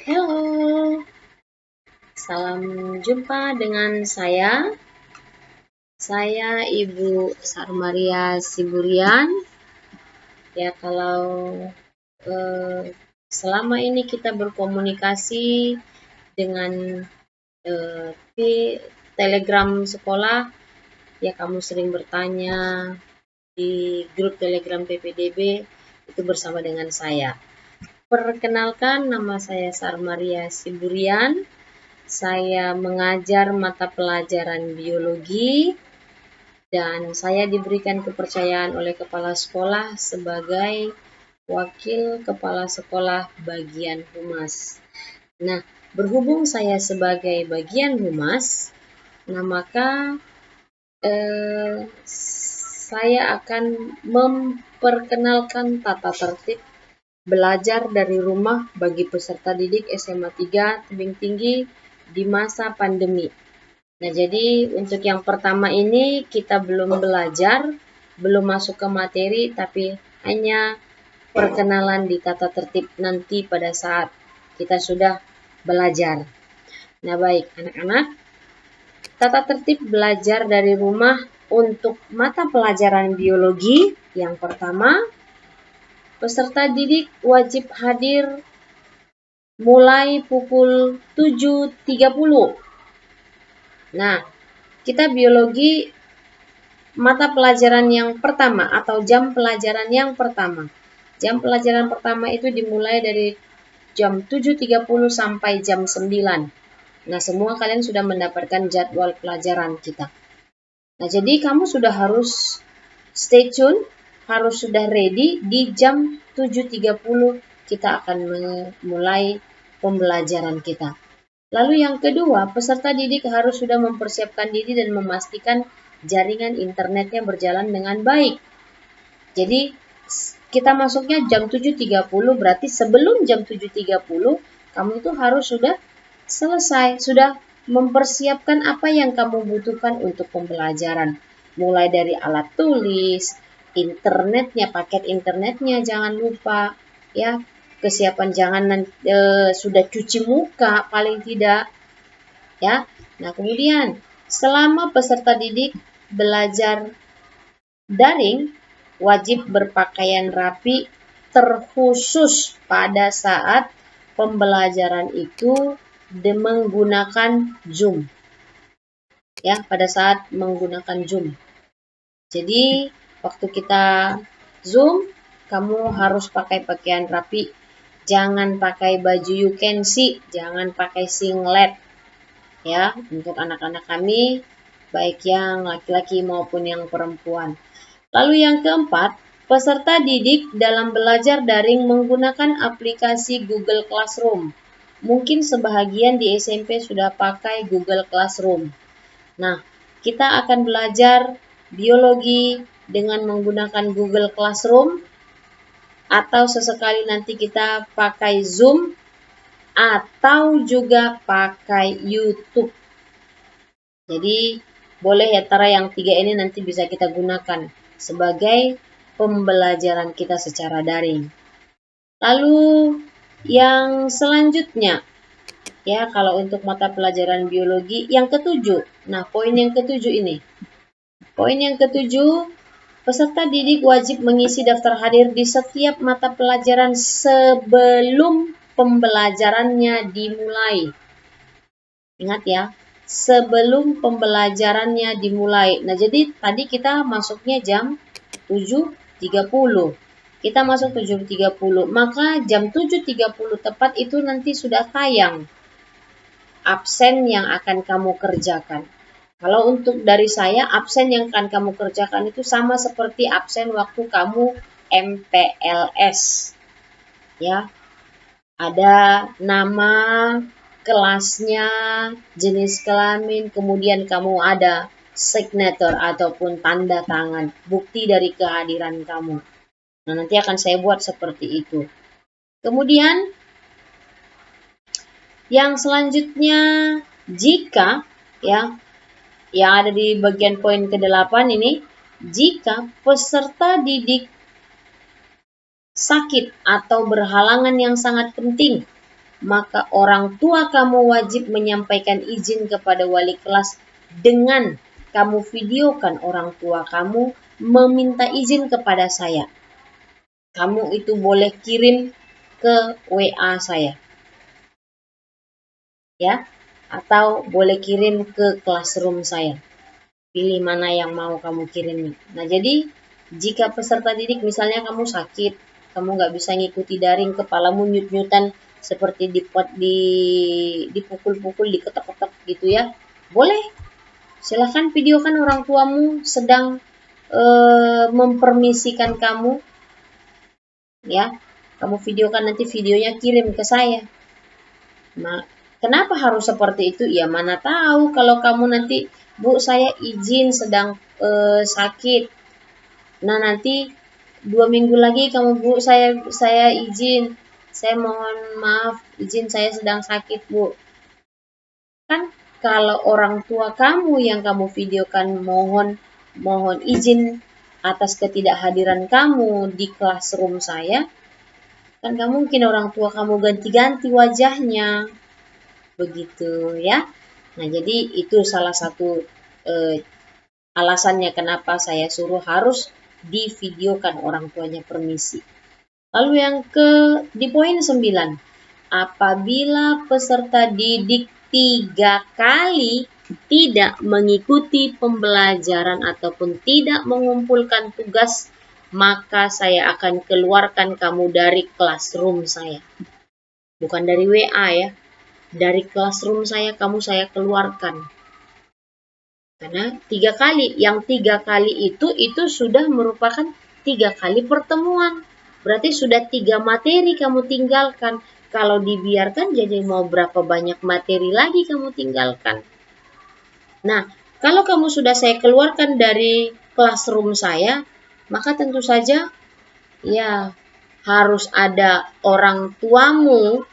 Halo, salam jumpa dengan saya. Saya Ibu Sarmaria Siburian. Ya, kalau eh, selama ini kita berkomunikasi dengan Telegram sekolah, ya kamu sering bertanya di grup Telegram PPDB itu bersama dengan saya. Perkenalkan, nama saya Sarmaria Siburian. Saya mengajar mata pelajaran biologi dan saya diberikan kepercayaan oleh kepala sekolah sebagai wakil kepala sekolah bagian humas. Nah, berhubung saya sebagai bagian humas, nah maka saya akan memperkenalkan tata tertib belajar dari rumah bagi peserta didik SMA 3 Tebing Tinggi di masa pandemi. Nah, jadi untuk yang pertama ini kita belum belajar, belum masuk ke materi, tapi hanya perkenalan di tata tertib nanti pada saat kita sudah belajar. Nah, baik anak-anak, tata tertib belajar dari rumah untuk mata pelajaran biologi yang pertama, peserta didik wajib hadir mulai pukul 7.30. Nah, kita biologi mata pelajaran yang pertama atau jam pelajaran yang pertama. Jam pelajaran pertama itu dimulai dari jam 7.30 sampai jam 9. Nah, semua kalian sudah mendapatkan jadwal pelajaran kita. Nah, jadi kamu sudah harus stay tune, harus sudah ready di jam 7.30 kita akan memulai pembelajaran kita. Lalu yang kedua, peserta didik harus sudah mempersiapkan diri dan memastikan jaringan internetnya berjalan dengan baik. Jadi kita masuknya jam 7.30, berarti sebelum jam 7.30 kamu itu harus sudah selesai, sudah mempersiapkan apa yang kamu butuhkan untuk pembelajaran. Mulai dari alat tulis, internetnya, paket internetnya jangan lupa, ya. Kesiapan jangan sudah cuci muka paling tidak, ya. Nah, kemudian selama peserta didik belajar daring wajib berpakaian rapi terkhusus pada saat pembelajaran itu menggunakan Zoom. Ya, pada saat menggunakan Zoom. Jadi, waktu kita Zoom, kamu harus pakai pakaian rapi. Jangan pakai baju you can see, jangan pakai singlet. Ya, untuk anak-anak kami, baik yang laki-laki maupun yang perempuan. Lalu yang keempat, peserta didik dalam belajar daring menggunakan aplikasi Google Classroom. Mungkin sebahagian di SMP sudah pakai Google Classroom. Nah, kita akan belajar biologi dengan menggunakan Google Classroom atau sesekali nanti kita pakai Zoom atau juga pakai YouTube. Jadi, boleh ya antara yang tiga ini nanti bisa kita gunakan sebagai pembelajaran kita secara daring. Lalu yang selanjutnya, ya kalau untuk mata pelajaran biologi yang ketujuh. Nah, poin yang ketujuh ini. Poin yang ketujuh, peserta didik wajib mengisi daftar hadir di setiap mata pelajaran sebelum pembelajarannya dimulai. Ingat ya, sebelum pembelajarannya dimulai. Nah, jadi tadi kita masuknya jam 7.30. Kita masuk 7.30, maka jam 7.30 tepat itu nanti sudah tayang absen yang akan kamu kerjakan. Kalau untuk dari saya, absen yang akan kamu kerjakan itu sama seperti absen waktu kamu MPLS. Ya, ada nama, kelasnya, jenis kelamin, kemudian kamu ada signature ataupun tanda tangan, bukti dari kehadiran kamu. Nah, nanti akan saya buat seperti itu. Kemudian, yang selanjutnya, jika, ya, yang ada di bagian poin ke-8 ini, jika peserta didik sakit atau berhalangan yang sangat penting, maka orang tua kamu wajib menyampaikan izin kepada wali kelas dengan kamu videokan orang tua kamu meminta izin kepada saya. Kamu itu boleh kirim ke WA saya, ya, atau boleh kirim ke classroom saya. Pilih mana yang mau kamu kirim. Nah, jadi jika peserta didik misalnya kamu sakit, kamu nggak bisa ngikuti daring, kepalamu nyut-nyutan seperti dipukul-pukul, diketok-ketok gitu ya, boleh. Silahkan videokan orang tuamu sedang mempermisikan kamu, ya. Kamu videokan, nanti videonya kirim ke saya. Nah, kenapa harus seperti itu? Ya mana tahu kalau kamu nanti, Bu, saya izin sedang sakit. Nah, nanti 2 minggu lagi kamu, Bu, saya izin. Saya mohon maaf, izin saya sedang sakit, Bu. Kan kalau orang tua kamu yang kamu videokan mohon izin atas ketidakhadiran kamu di classroom saya, kan gak mungkin orang tua kamu ganti-ganti wajahnya. Begitu ya. Nah, jadi itu salah satu alasannya kenapa saya suruh harus divideokan orang tuanya permisi. Lalu yang di poin 9, apabila peserta didik 3 kali tidak mengikuti pembelajaran ataupun tidak mengumpulkan tugas, maka saya akan keluarkan kamu dari classroom saya. Bukan dari WA ya. Dari classroom saya saya keluarkan. Karena 3 kali, yang 3 kali itu sudah merupakan 3 kali pertemuan. Berarti sudah 3 materi kamu tinggalkan. Kalau dibiarkan jadi mau berapa banyak materi lagi kamu tinggalkan. Nah, kalau kamu sudah saya keluarkan dari classroom saya, maka tentu saja ya harus ada orang tuamu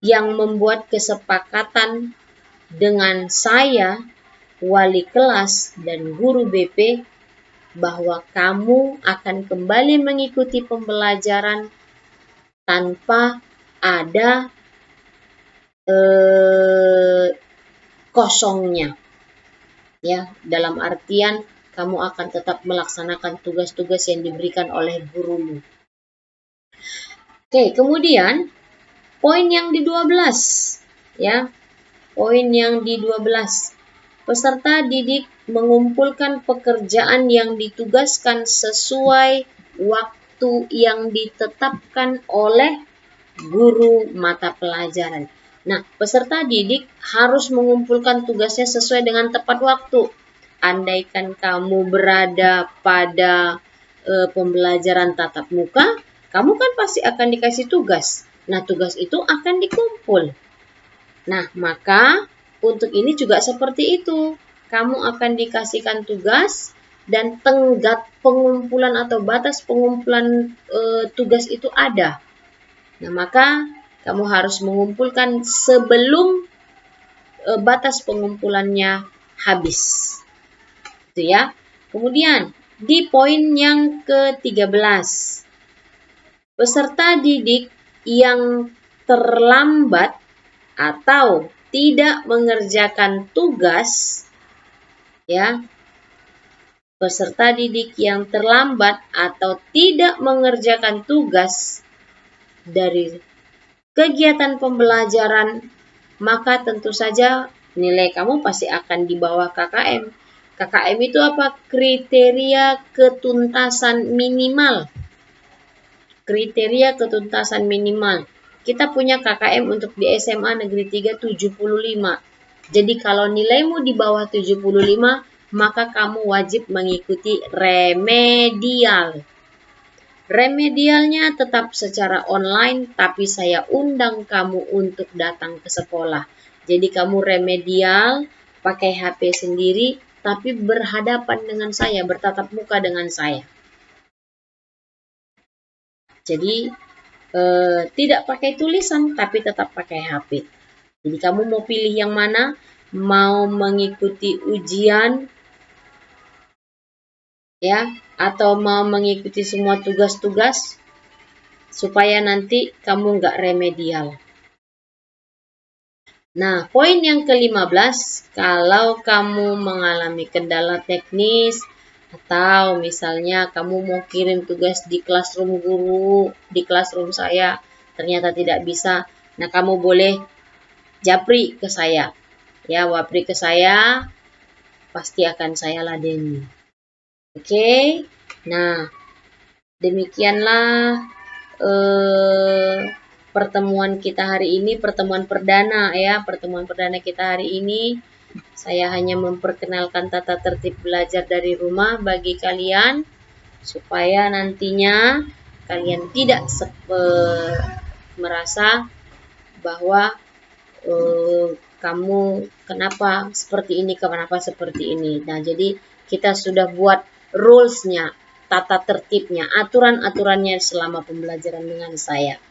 yang membuat kesepakatan dengan saya, wali kelas, dan guru BP bahwa kamu akan kembali mengikuti pembelajaran tanpa ada kosongnya. Ya, dalam artian kamu akan tetap melaksanakan tugas-tugas yang diberikan oleh gurumu. Oke, kemudian poin yang di-12 ya. Poin yang di-12. Peserta didik mengumpulkan pekerjaan yang ditugaskan sesuai waktu yang ditetapkan oleh guru mata pelajaran. Nah, peserta didik harus mengumpulkan tugasnya sesuai dengan tepat waktu. Andaikan kamu berada pada pembelajaran tatap muka, kamu kan pasti akan dikasih tugas. Nah, tugas itu akan dikumpul. Nah, maka untuk ini juga seperti itu. Kamu akan dikasihkan tugas dan tenggat pengumpulan atau batas pengumpulan tugas itu ada. Nah, maka kamu harus mengumpulkan sebelum batas pengumpulannya habis. Itu ya. Kemudian di poin yang ke-13. Peserta didik yang terlambat atau tidak mengerjakan tugas, ya, peserta didik yang terlambat atau tidak mengerjakan tugas dari kegiatan pembelajaran, maka tentu saja nilai kamu pasti akan di bawah KKM. KKM itu apa? Kriteria ketuntasan minimal. Kriteria ketuntasan minimal. Kita punya KKM untuk di SMA Negeri 3 75. Jadi kalau nilaimu di bawah 75, maka kamu wajib mengikuti remedial. Remedialnya tetap secara online, tapi saya undang kamu untuk datang ke sekolah. Jadi kamu remedial, pakai HP sendiri, tapi berhadapan dengan saya, bertatap muka dengan saya. Jadi tidak pakai tulisan, tapi tetap pakai HP. Jadi kamu mau pilih yang mana? Mau mengikuti ujian, ya, atau mau mengikuti semua tugas-tugas supaya nanti kamu nggak remedial. Nah, poin yang ke-15, kalau kamu mengalami kendala teknis atau misalnya kamu mau kirim tugas di classroom guru, di classroom saya, ternyata tidak bisa. Nah, kamu boleh japri ke saya. Ya, wapri ke saya, pasti akan saya ladeni. Oke? Nah, demikianlah pertemuan kita hari ini, pertemuan perdana ya, pertemuan perdana kita hari ini. Saya hanya memperkenalkan tata tertib belajar dari rumah bagi kalian, supaya nantinya kalian tidak merasa bahwa kamu kenapa seperti ini, kenapa seperti ini. Nah, jadi kita sudah buat rules-nya, tata tertibnya, aturan-aturannya selama pembelajaran dengan saya.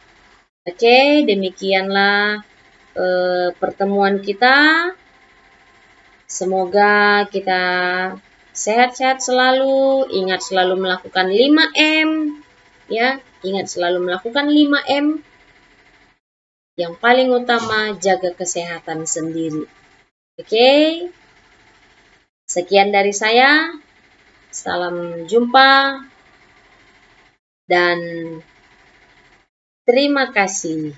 Oke, demikianlah pertemuan kita. Semoga kita sehat-sehat selalu, ingat selalu melakukan 5M, ya, ingat selalu melakukan 5M. Yang paling utama, jaga kesehatan sendiri. Oke, sekian dari saya. Salam jumpa dan terima kasih.